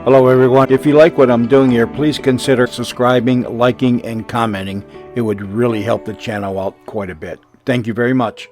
Hello everyone. If you like what I'm doing here, please consider subscribing, liking, and commenting. It would really help the channel out quite a bit. Thank you very much.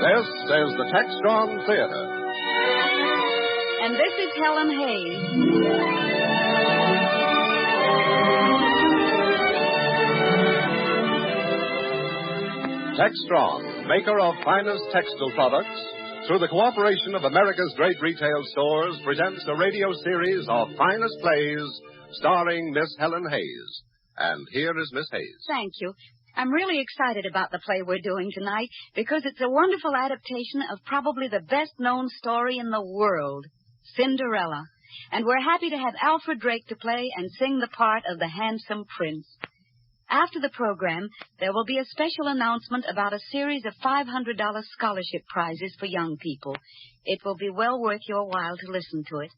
This is the Textron Theater. And this is Helen Hayes. Textron, maker of finest textile products, through the cooperation of America's great retail stores, presents a radio series of finest plays starring Miss Helen Hayes. And here is Miss Hayes. Thank you. I'm really excited about the play we're doing tonight because it's a wonderful adaptation of probably the best-known story in the world, Cinderella. And we're happy to have Alfred Drake to play and sing the part of the handsome prince. After the program, there will be a special announcement about a series of $500 scholarship prizes for young people. It will be well worth your while to listen to it.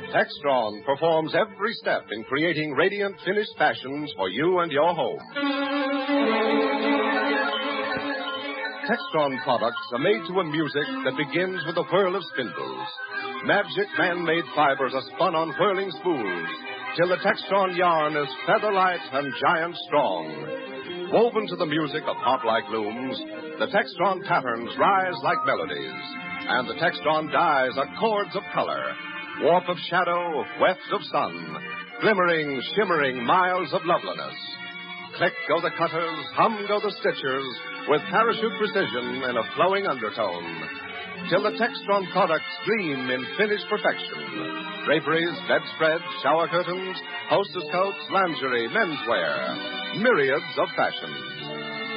Textron performs every step in creating radiant finished fashions for you and your home. Textron products are made to a music that begins with a whirl of spindles. Magic man-made fibers are spun on whirling spools till the Textron yarn is feather-light and giant strong. Woven to the music of harp-like looms, the Textron patterns rise like melodies, and the Textron dyes are chords of color. Warp of shadow, weft of sun, glimmering, shimmering miles of loveliness. Click go the cutters, hum go the stitchers, with parachute precision in a flowing undertone, till the Textron products gleam in finished perfection. Draperies, bedspreads, shower curtains, hostess coats, lingerie, menswear, myriads of fashions.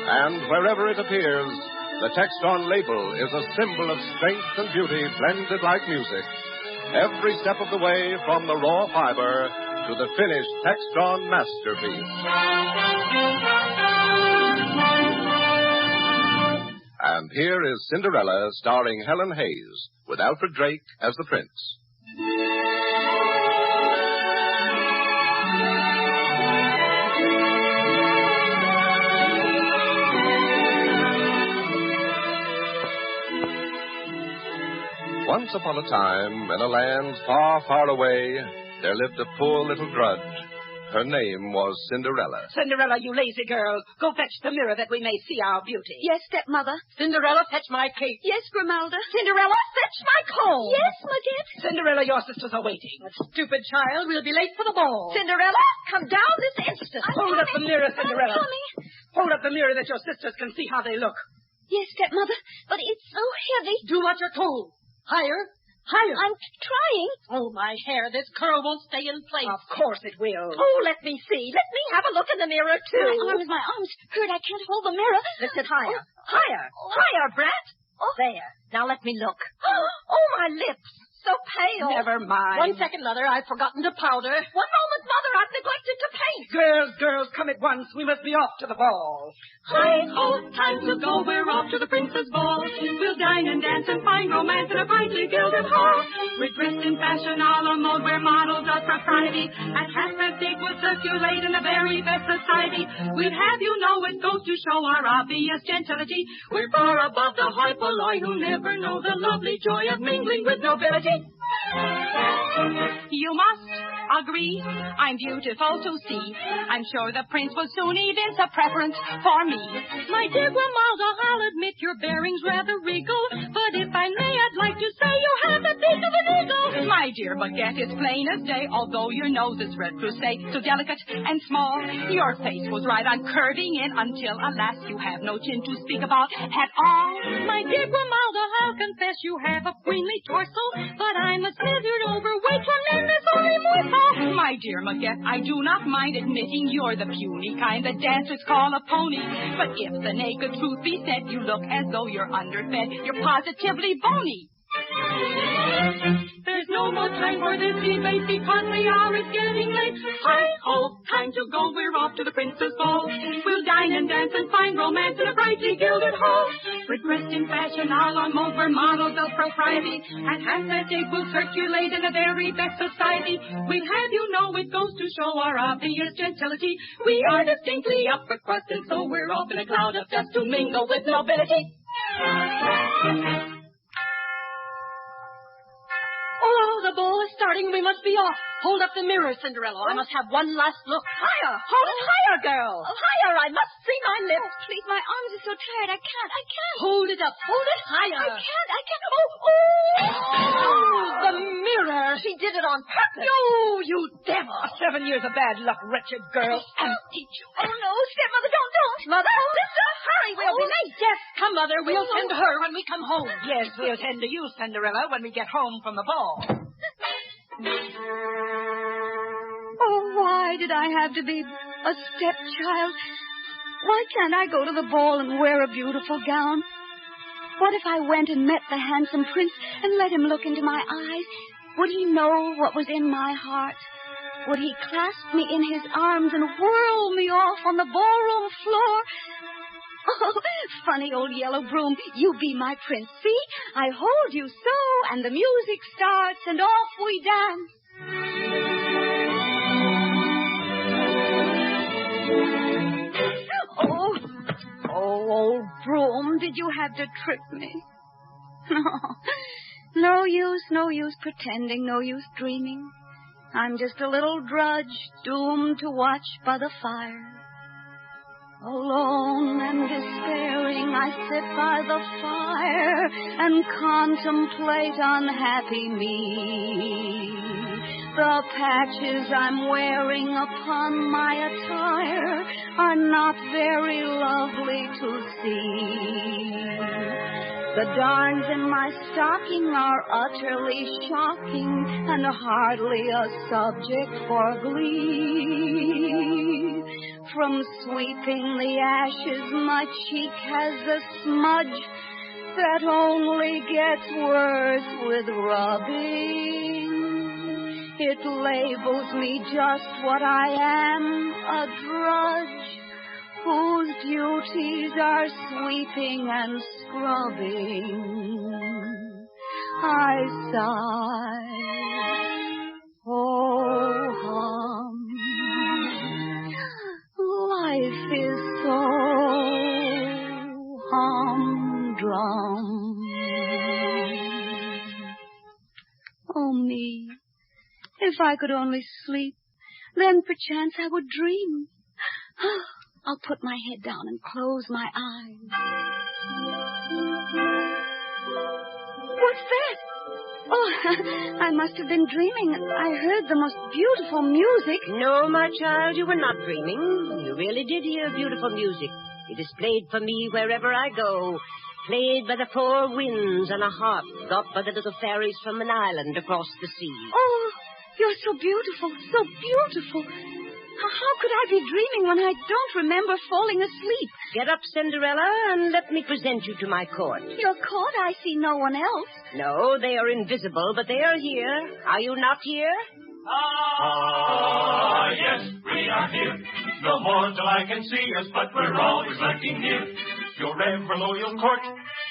And wherever it appears, the Textron label is a symbol of strength and beauty blended like music. Every step of the way from the raw fiber to the finished Textron masterpiece. And here is Cinderella starring Helen Hayes with Alfred Drake as the prince. Once upon a time, in a land far, far away, there lived a poor little drudge. Her name was Cinderella. Cinderella, you lazy girl. Go fetch the mirror that we may see our beauty. Yes, stepmother. Cinderella, fetch my cake. Yes, Grimalda. Cinderella, fetch my comb. Yes, Maget. Cinderella, your sisters are waiting. Stupid child, we'll be late for the ball. Cinderella, come down this instant. Hold up the mirror, Cinderella. I'm coming. Hold up the mirror that your sisters can see how they look. Yes, stepmother, but it's so heavy. Do what you're told. Higher. Higher. I'm trying. Oh, my hair, this curl won't stay in place. Of course it will. Oh, let me see. Let me have a look in the mirror, too. My arms hurt. I can't hold the mirror. Lift it higher. Oh. Higher. Oh. Higher, brat. Oh. There. Now let me look. Oh, my lips. So pale. Never mind. 1 second, Mother. I've forgotten to powder. 1 moment, Mother. I've neglected to paint. Girls, come at once. We must be off to the ball. Hi-ho, time to go. We're off to the Princess Ball. We'll dine and dance and find romance in a brightly gilded hall. We're dressed in fashion a la mode. We're models of propriety. At 8:30 we'll circulate in the very best society. We'd have you know it goes to show our obvious gentility. We're far above the high polloi who never know the lovely joy of mingling with nobility. You must agree, I'm beautiful to see. I'm sure the prince will soon evince a preference for me. My dear Grimalda, I'll admit your bearing's rather regal, but if I may, I'd like to say you have the beak of an eagle. My dear Baguette, it's plain as day, although your nose is red crusade, so delicate and small. Your face was right on curving in until, alas, you have no chin to speak about at all. My dear Grimalda, how I'll confess you have a queenly torso, but I'm a slithered overweight, tremendous only morsel. My dear Maguette, I do not mind admitting you're the puny kind the dancers call a pony. But if the naked truth be said, you look as though you're underfed. You're positively bony. There's no more time for this debate because the hour is getting late. Hi-ho, time to go, we're off to the Princess Ball. We'll dine and dance and find romance in a brightly gilded hall. We're dressed in fashion, a la mode, we're models of propriety. At half past 8 we'll circulate in the very best society. We'd have you know it goes to show our obvious gentility. We are distinctly upper crust, and so we're off in a cloud of dust to mingle with nobility. Oh, the ball is starting. We must be off. Hold up the mirror, Cinderella. I must have one last look. Higher. Hold it higher, girl. Higher. I must see my lips. Oh, please, my arms are so tired. I can't. Hold it up. Hold it higher. I can't. Oh, the mirror. She did it on purpose. No, you devil. 7 years of bad luck, wretched girl. I'll teach you. Oh, no, stepmother, don't. Mother. Sister, hurry, we'll be late. Yes, come, Mother. We'll tend to her when we come home. Yes, we'll tend to you, Cinderella, when we get home from the ball. Oh, why did I have to be a stepchild? Why can't I go to the ball and wear a beautiful gown? What if I went and met the handsome prince and let him look into my eyes? Would he know what was in my heart? Would he clasp me in his arms and whirl me off on the ballroom floor? Oh, funny old yellow broom, you be my prince. See, I hold you so, and the music starts, and off we dance. Oh, old broom, did you have to trick me? No use pretending, no use dreaming. I'm just a little drudge doomed to watch by the fire. Alone and despairing, I sit by the fire and contemplate unhappy me. The patches I'm wearing upon my attire are not very lovely to see. The darns in my stocking are utterly shocking and hardly a subject for glee. From sweeping the ashes, my cheek has a smudge that only gets worse with rubbing. It labels me just what I am, a drudge whose duties are sweeping and scrubbing. I sigh, oh hum, life is so humdrum. Oh me, if I could only sleep, then perchance I would dream. I'll put my head down and close my eyes. What's that? Oh, I must have been dreaming. I heard the most beautiful music. No, my child, you were not dreaming. You really did hear beautiful music. It is played for me wherever I go. Played by the four winds on a harp, got by the little fairies from an island across the sea. Oh, you're so beautiful, so beautiful. How could I be dreaming when I don't remember falling asleep? Get up, Cinderella, and let me present you to my court. Your court? I see no one else. No, they are invisible, but they are here. Are you not here? Ah, yes, we are here. No more till I can see us, but we're always lurking near. Your ever loyal court,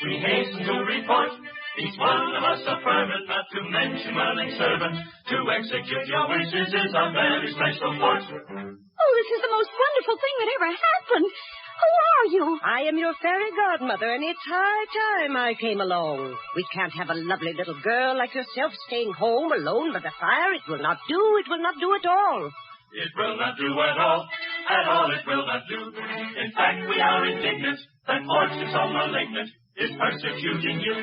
we hasten to report. Each one of us a fervent, not to mention willing servant. To execute your wishes is our very special force. Oh, this is the most wonderful thing that ever happened. Who are you? I am your fairy godmother, and it's high time I came along. We can't have a lovely little girl like yourself staying home alone by the fire. It will not do. It will not do at all. It will not do at all. At all it will not do. In fact, we are indignant that fortune so malignant is persecuting you.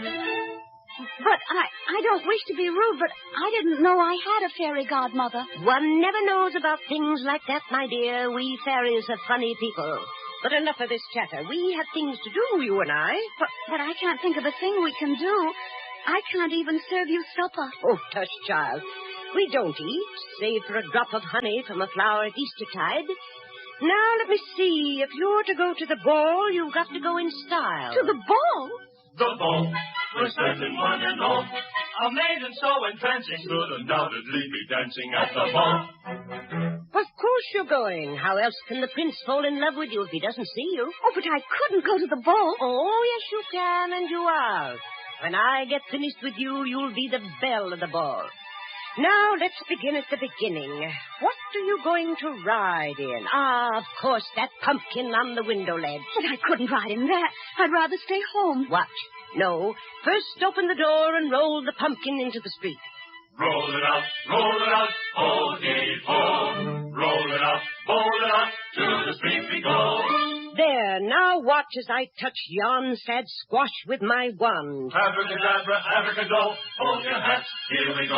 But I don't wish to be rude, but I didn't know I had a fairy godmother. One never knows about things like that, my dear. We fairies are funny people. But enough of this chatter. We have things to do, you and I. But I can't think of a thing we can do. I can't even serve you supper. Oh, tush, child. We don't eat, save for a drop of honey from a flower at Eastertide. Now, let me see. If you're to go to the ball, you've got to go in style. To the ball? The ball, for certain one and all. A maiden so entrancing should undoubtedly be dancing at the ball. Of course you're going. How else can the prince fall in love with you if he doesn't see you? Oh, but I couldn't go to the ball. Oh, yes, you can, and you are. When I get finished with you, you'll be the belle of the ball. Now, let's begin at the beginning. What are you going to ride in? Ah, of course, that pumpkin on the window ledge. But I couldn't ride in that. I'd rather stay home. Watch. No. First, open the door and roll the pumpkin into the street. Roll it out, ho-dee-ho. Roll it out, to the street we go. There, now watch as I touch yon sad squash with my wand. Abracadabra, abracadabra, hold your hats, here we go.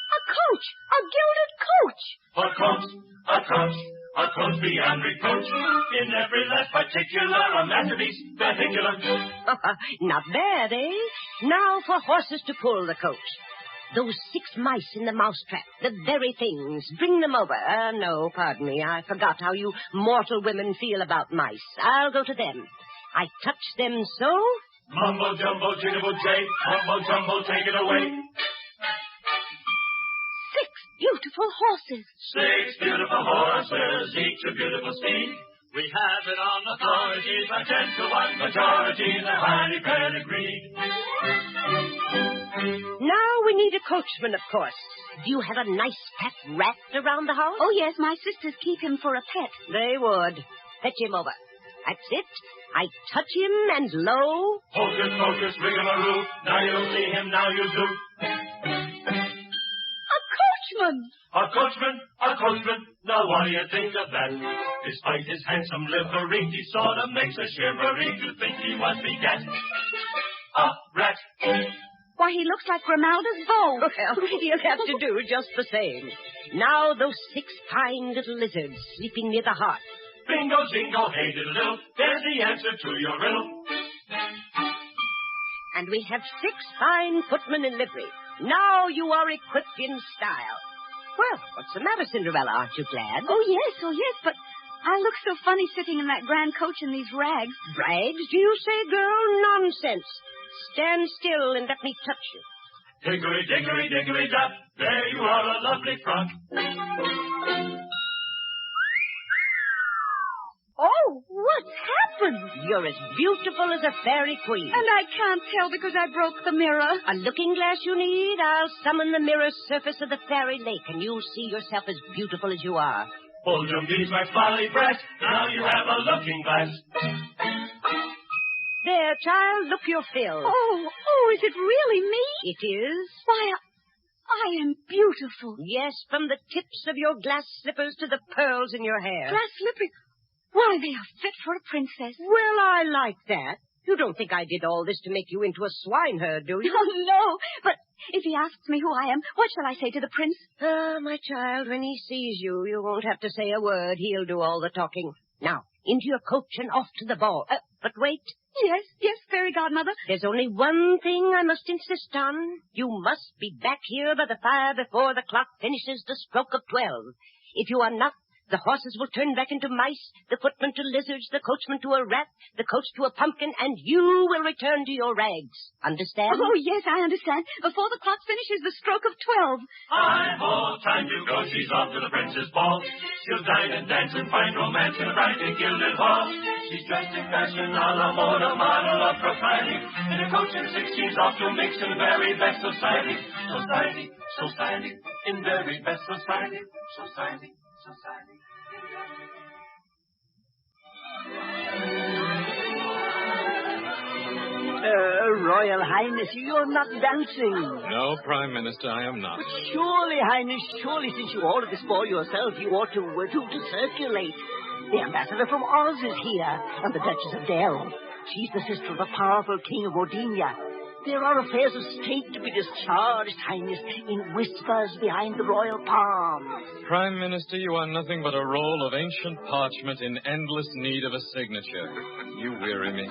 A coach! A gilded coach! A coach beyond reproach. In every less particular, a masterpiece vehicular. Not bad, eh? Now for horses to pull the coach. Those 6 mice in the mousetrap, the very things. Bring them over. No, pardon me. I forgot how you mortal women feel about mice. I'll go to them. I touch them so. Mumbo jumbo, jiggable jay. Mumbo jumbo, take it away. 6 beautiful horses. 6 beautiful horses, each a beautiful steed. We have it on authority, by 10 to 1 majority, they're highly pedigreed. Now we need a coachman, of course. Do you have a nice fat rat around the house? Oh, yes, my sisters keep him for a pet. They would. Fetch him over. That's it. I touch him, and lo... Hocus pocus, rigamaroo, now you'll see him, now you do. A coachman, now what do you think of that? Despite his handsome livery, he sort of makes a shivery to think he was begat. A rat. Why, he looks like Grimalda's beau. Well, he'll have to do just the same. Now those 6 fine little lizards sleeping near the hearth. Bingo, zingo, hey, diddle-diddle, there's the answer to your riddle. And we have 6 fine footmen in livery. Now you are equipped in style. Well, what's the matter, Cinderella? Aren't you glad? Oh, yes, but I look so funny sitting in that grand coach in these rags. Rags, do you say, girl? Nonsense. Stand still and let me touch you. Hickory, dickory, dickory, dap, there you are, a lovely front. Oh, what's happened? You're as beautiful as a fairy queen. And I can't tell because I broke the mirror. A looking glass you need? I'll summon the mirror surface of the fairy lake, and you'll see yourself as beautiful as you are. Hold your bees, my folly breast, now you have a looking glass. There, child, look your fill. Oh, is it really me? It is. Why, I am beautiful. Yes, from the tips of your glass slippers to the pearls in your hair. Glass slippers? Why, they are fit for a princess. Well, I like that. You don't think I did all this to make you into a swineherd, do you? Oh, no. But if he asks me who I am, what shall I say to the prince? My child, when he sees you, you won't have to say a word. He'll do all the talking. Now, into your coach and off to the ball. But wait. Yes, fairy godmother. There's only one thing I must insist on. You must be back here by the fire before the clock finishes the stroke of 12. If you are not, the horses will turn back into mice, the footman to lizards, the coachman to a rat, the coach to a pumpkin, and you will return to your rags. Understand? Oh, yes, I understand. Before the clock finishes the stroke of 12. Hi-ho, time to go. She's off to the prince's ball. She'll dine and dance and find romance in a bright and gilded hall. She's dressed in fashion a la mode, a model of propriety. In a coach and 6, she's off to mix in very best society. Society, in very best society. Society. Royal Highness, you're not dancing. No, Prime Minister, I am not. But surely, Highness, since you ordered this ball yourself, you ought to circulate. The ambassador from Oz is here, and the Duchess of Darrow. She's the sister of the powerful King of Rodinia. There are affairs of state to be discharged, Highness, in whispers behind the royal palm. Prime Minister, you are nothing but a roll of ancient parchment in endless need of a signature. You weary me.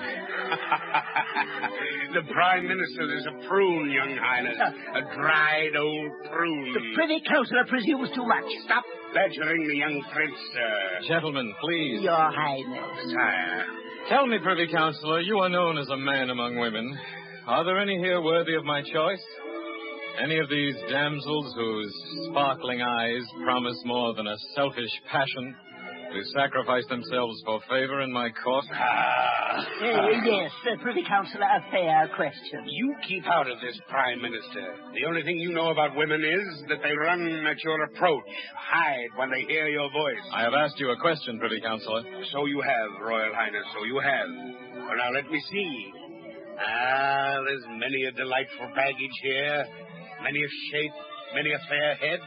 The Prime Minister is a prune, Young Highness. A dried old prune. The Privy Councillor presumes too much. Stop badgering the young prince, sir. Gentlemen, please. Your Highness. Sire. Tell me, Privy Councillor, you are known as a man among women. Are there any here worthy of my choice? Any of these damsels whose sparkling eyes promise more than a selfish passion to sacrifice themselves for favor in my court? Yes, Privy Councillor, a fair question. You keep out of this, Prime Minister. The only thing you know about women is that they run at your approach, hide when they hear your voice. I have asked you a question, Privy Councillor. So you have, Royal Highness, so you have. Well, now let me see. There's many a delightful baggage here, many a shape, many a fair head.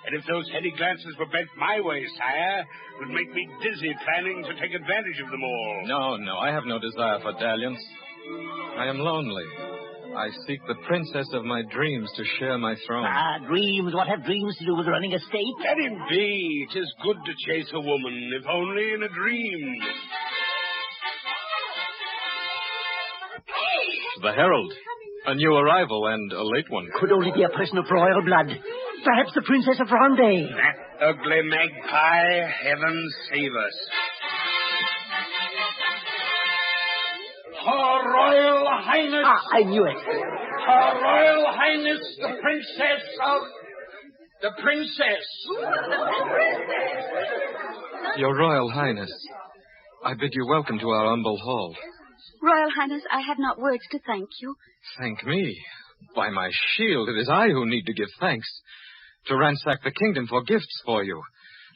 And if those heady glances were bent my way, sire, it would make me dizzy planning to take advantage of them all. No, I have no desire for dalliance. I am lonely. I seek the princess of my dreams to share my throne. Dreams. What have dreams to do with running a state? Let him be. 'Tis good to chase a woman, if only in a dream. The herald. A new arrival and a late one. Could only be a person of royal blood. Perhaps the Princess of Vendée. That ugly magpie, heaven save us. Her Royal Highness. I knew it. Her Royal Highness, the Princess of... The Princess. Your Royal Highness, I bid you welcome to our humble hall. Royal Highness, I have not words to thank you. Thank me. By my shield, it is I who need to give thanks. To ransack the kingdom for gifts for you.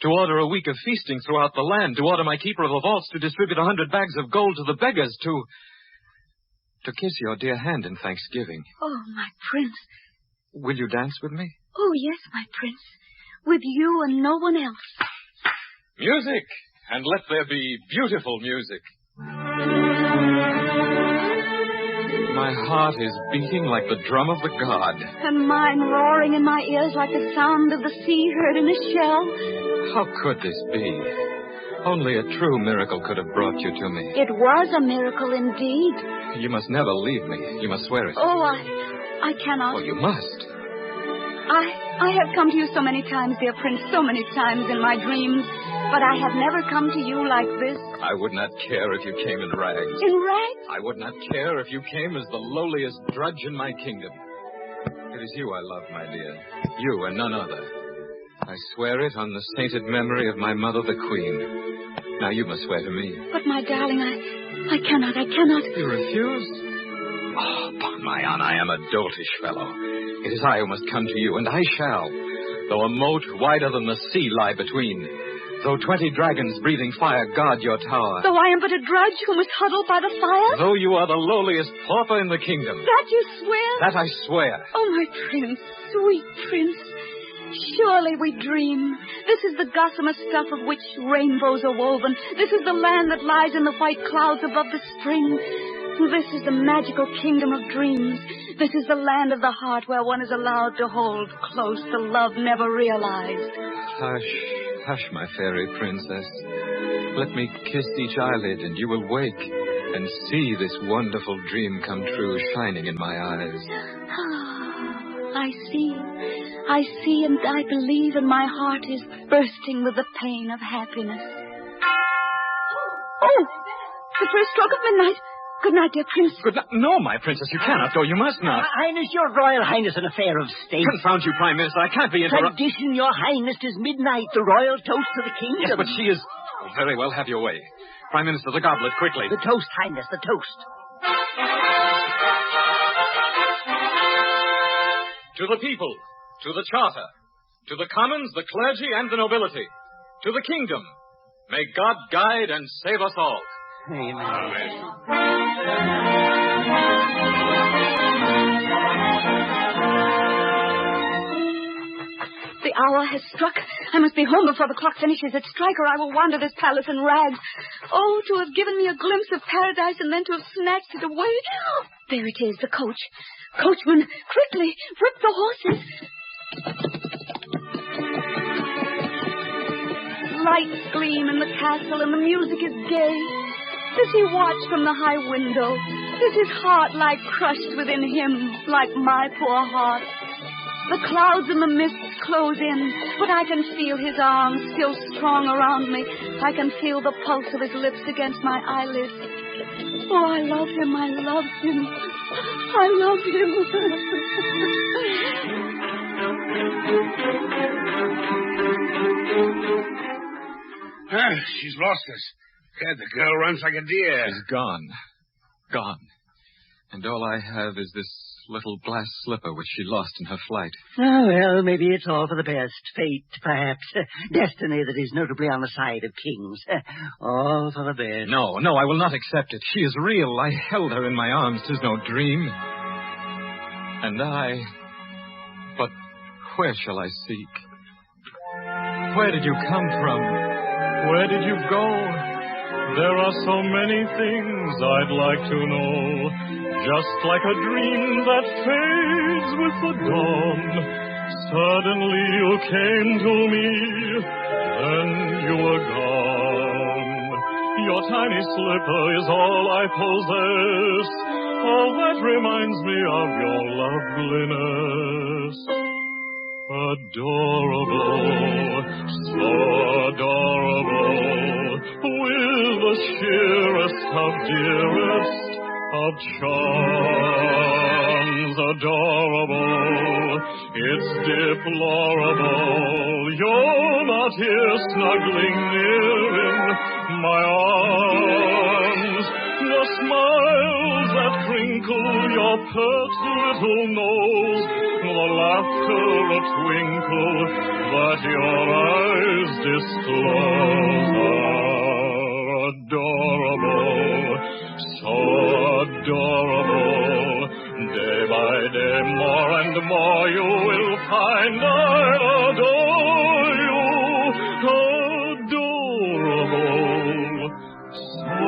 To order a week of feasting throughout the land. To order my keeper of the vaults to distribute 100 bags of gold to the beggars. To kiss your dear hand in thanksgiving. Oh, my prince. Will you dance with me? Oh, yes, my prince. With you and no one else. Music! And let there be beautiful music. My heart is beating like the drum of the god. And mine roaring in my ears like the sound of the sea heard in a shell. How could this be? Only a true miracle could have brought you to me. It was a miracle indeed. You must never leave me. You must swear it. Oh, I cannot. Well, you must. I have come to you so many times, dear prince, so many times in my dreams. But I have never come to you like this. I would not care if you came in rags. In rags? I would not care if you came as the lowliest drudge in my kingdom. It is you I love, my dear. You and none other. I swear it on the sainted memory of my mother, the Queen. Now you must swear to me. But, my darling, I cannot. You refuse? Oh, upon my honor, I am a doltish fellow. It is I who must come to you, and I shall. Though a moat wider than the sea lie between. Though 20 dragons breathing fire guard your tower. Though I am but a drudge who must huddle by the fire. Though you are the lowliest pauper in the kingdom. That you swear? That I swear. Oh, my prince, sweet prince. Surely we dream. This is the gossamer stuff of which rainbows are woven. This is the land that lies in the white clouds above the spring. This is the magical kingdom of dreams. This is the land of the heart where one is allowed to hold close the love never realized. Hush, my fairy princess. Let me kiss each eyelid, and you will wake and see this wonderful dream come true shining in my eyes. I see, and I believe, and my heart is bursting with the pain of happiness. Oh, the first stroke of midnight. Good night, dear prince. Good night. No, my princess, you cannot go. You must not. Highness, your Royal Highness, an affair of state. Confound you, Prime Minister. I can't be interrupted. Tradition, your Highness, 'tis midnight, the royal toast to the kingdom. Yes, but she is... Oh, very well, have your way. Prime Minister, the goblet, quickly. The toast, Highness, the toast. To the people, to the charter, to the commons, the clergy, and the nobility, to the kingdom. May God guide and save us all. Amen. The hour has struck. I must be home before the clock finishes its strike, or I will wander this palace in rags. Oh, to have given me a glimpse of paradise and then to have snatched it away. There it is, the coach. Coachman, quickly, whip the horses. Lights gleam in the castle and the music is gay. Does he watch from the high window? Does his heart lie crushed within him like my poor heart? The clouds and the mists close in, but I can feel his arms still strong around me. I can feel the pulse of his lips against my eyelids. Oh, I love him, I love him. I love him. She's lost us. God, the girl runs like a deer. She's gone. Gone. And all I have is this little glass slipper which she lost in her flight. Oh, well, maybe it's all for the best. Fate, perhaps. Destiny that is notably on the side of kings. All for the best. No, I will not accept it. She is real. I held her in my arms. 'Tis no dream. And But where shall I seek? Where did you come from? Where did you go? There are so many things I'd like to know. Just like a dream that fades with the dawn. Suddenly you came to me, then you were gone. Your tiny slipper is all I possess. All that reminds me of your loveliness. Adorable, so adorable, with the sheerest of dearest of charms. Adorable, it's deplorable, you're not here snuggling near in my arms. The smiles that crinkle your pert little nose, the laughter a twinkle that your eyes disclose, are adorable, so adorable. Day by day, more and more you will find I adore you. Adorable, so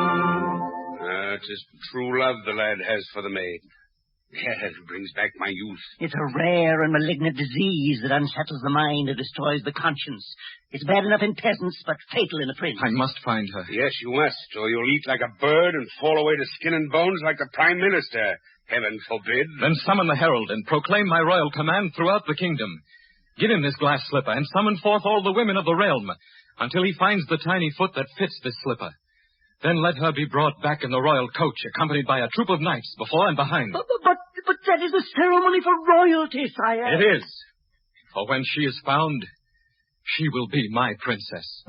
adorable. 'Tis true love the lad has for the maid. Yes, it brings back my youth. It's a rare and malignant disease that unsettles the mind and destroys the conscience. It's bad enough in peasants, but fatal in a prince. I must find her. Yes, you must, or you'll eat like a bird and fall away to skin and bones like the Prime Minister. Heaven forbid. Then summon the herald and proclaim my royal command throughout the kingdom. Give him this glass slipper and summon forth all the women of the realm until he finds the tiny foot that fits this slipper. Then let her be brought back in the royal coach, accompanied by a troop of knights before and behind. But that is a ceremony for royalty, sire. It is. For when she is found, she will be my princess.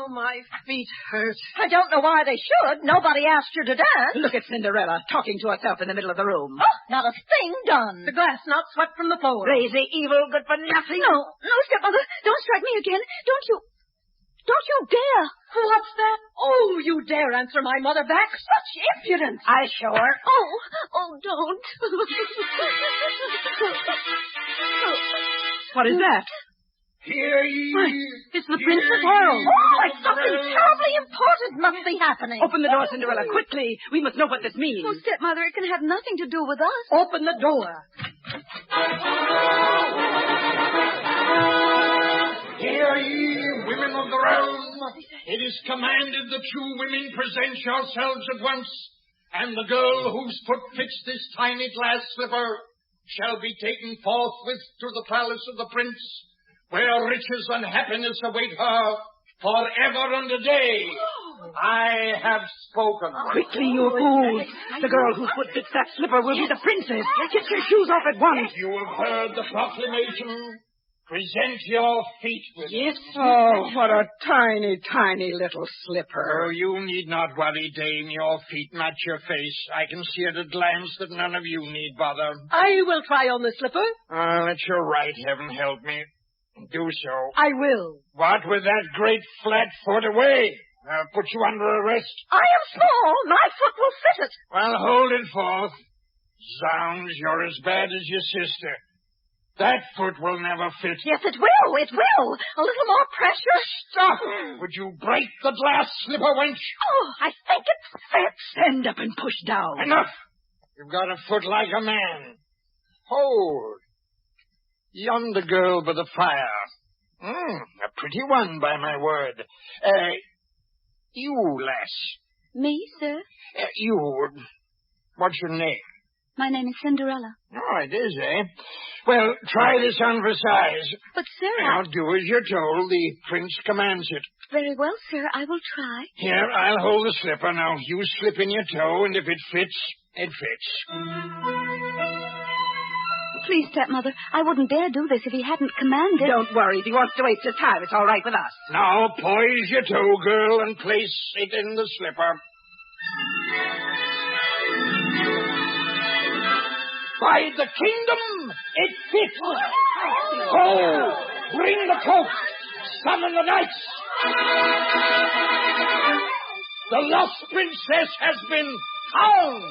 My feet hurt. I don't know why they should. Nobody asked you to dance. Look at Cinderella talking to herself in the middle of the room. Oh, not a thing done. The glass not swept from the floor. Crazy, evil, good for nothing. No, stepmother. Don't strike me again. Don't you dare. What's that? Oh, you dare answer my mother back? Such impudence. I show her. Oh, don't. What is that? Hear ye! It's the Princess Herald. Oh, it's something terribly important must be happening. Open the door, Cinderella, quickly. We must know what this means. Oh, stepmother, it can have nothing to do with us. Open the door. Hear ye, women of the realm. It is commanded that you women present yourselves at once, and the girl whose foot fits this tiny glass slipper shall be taken forthwith to the palace of the prince, where riches and happiness await her forever and a day. I have spoken. Quickly, you fools. The girl whose foot fits that slipper will be the princess. Get your shoes off at once. You have heard the proclamation. Present your feet with Yes. Oh, what a tiny, tiny little slipper. Oh, you need not worry, dame. Your feet match your face. I can see at a glance that none of you need bother. I will try on the slipper. Let your right, heaven help me. Do so. I will. What with that great flat foot away? I'll put you under arrest. I am small. My foot will fit it. Well, hold it forth. Zounds, you're as bad as your sister. That foot will never fit. Yes, it will. It will. A little more pressure. Stop! Would you break the glass slipper, wench? Oh, I think it fits. Stand up and push down. Enough! You've got a foot like a man. Hold. Yonder girl by the fire. A pretty one, by my word. You, lass. Me, sir? You. What's your name? My name is Cinderella. Oh, it is, eh? Well, try this on for size. But, sir, Now, do as you're told. The prince commands it. Very well, sir. I will try. Here, I'll hold the slipper. Now, you slip in your toe, and if it fits, it fits. Please, stepmother, I wouldn't dare do this if he hadn't commanded. Don't worry. If he wants to waste his time, it's all right with us. Now, poise your toe, girl, and place it in the slipper. By the kingdom, it fits. Go! Bring the coat. Summon the knights. The lost princess has been found.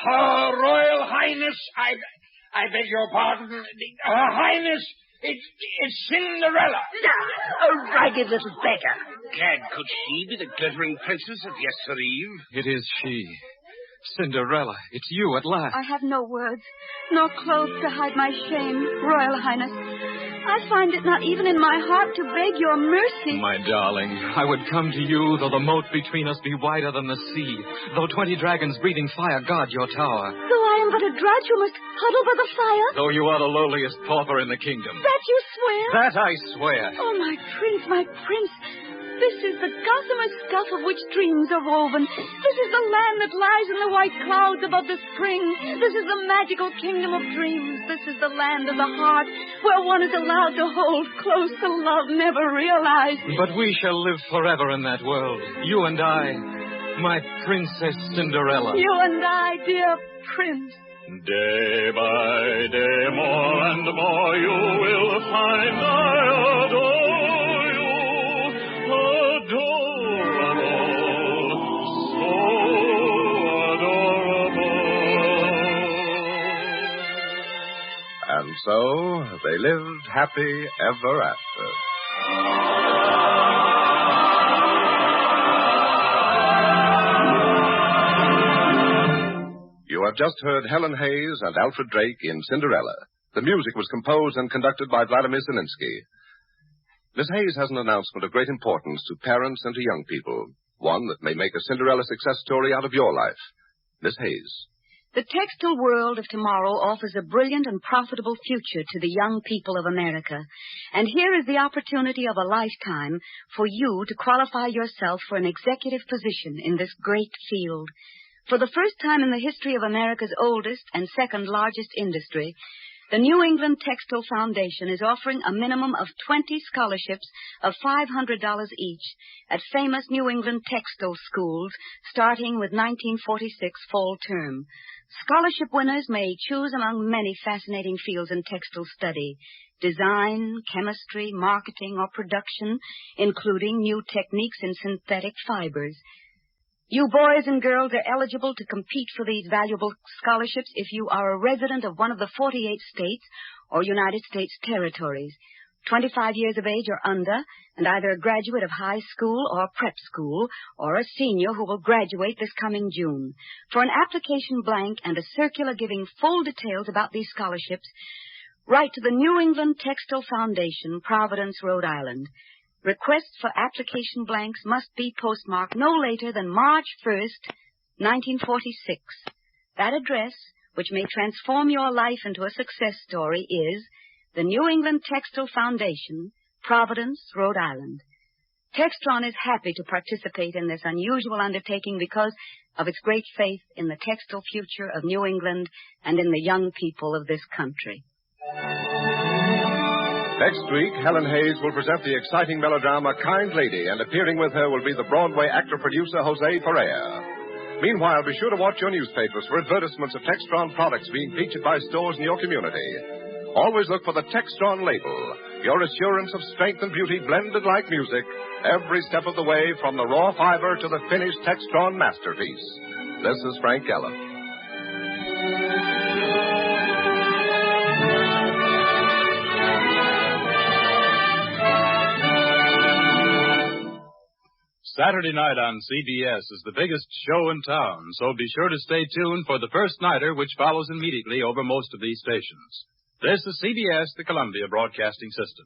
Her Royal Highness, I beg your pardon. Her Highness, it's Cinderella. A ragged little beggar. Gad, could she be the glittering princess of yestereve? It is she. Cinderella, it's you at last. I have no words, nor clothes to hide my shame, Royal Highness. I find it not even in my heart to beg your mercy. My darling, I would come to you, though the moat between us be wider than the sea, though 20 dragons breathing fire guard your tower. Though I am but a drudge who must huddle by the fire. Though you are the lowliest pauper in the kingdom. That you swear? That I swear. Oh, my prince, this is the gossamer stuff of which dreams are woven. This is the land that lies in the white clouds above the spring. This is the magical kingdom of dreams. This is the land of the heart, where one is allowed to hold close to love never realized. But we shall live forever in that world, you and I, my Princess Cinderella. You and I, dear prince. Day by day, more and more you will find I adore you. Adorable, so adorable. And so they lived happy ever after. You have just heard Helen Hayes and Alfred Drake in Cinderella. The music was composed and conducted by Vladimir Zelinsky. Miss Hayes has an announcement of great importance to parents and to young people, one that may make a Cinderella success story out of your life. Miss Hayes. The textile world of tomorrow offers a brilliant and profitable future to the young people of America. And here is the opportunity of a lifetime for you to qualify yourself for an executive position in this great field. For the first time in the history of America's oldest and second largest industry, the New England Textile Foundation is offering a minimum of 20 scholarships of $500 each at famous New England textile schools starting with 1946 fall term. Scholarship winners may choose among many fascinating fields in textile study: design, chemistry, marketing, or production, including new techniques in synthetic fibers. You boys and girls are eligible to compete for these valuable scholarships if you are a resident of one of the 48 states or United States territories, 25 years of age or under, and either a graduate of high school or prep school, or a senior who will graduate this coming June. For an application blank and a circular giving full details about these scholarships, write to the New England Textile Foundation, Providence, Rhode Island. Requests for application blanks must be postmarked no later than March 1st, 1946. That address, which may transform your life into a success story, is the New England Textile Foundation, Providence, Rhode Island. Textron is happy to participate in this unusual undertaking because of its great faith in the textile future of New England and in the young people of this country. Next week, Helen Hayes will present the exciting melodrama Kind Lady, and appearing with her will be the Broadway actor-producer Jose Perea. Meanwhile, be sure to watch your newspapers for advertisements of Textron products being featured by stores in your community. Always look for the Textron label, your assurance of strength and beauty blended like music, every step of the way from the raw fiber to the finished Textron masterpiece. This is Frank Gallup. Saturday night on CBS is the biggest show in town, so be sure to stay tuned for the first nighter, which follows immediately over most of these stations. This is CBS, the Columbia Broadcasting System.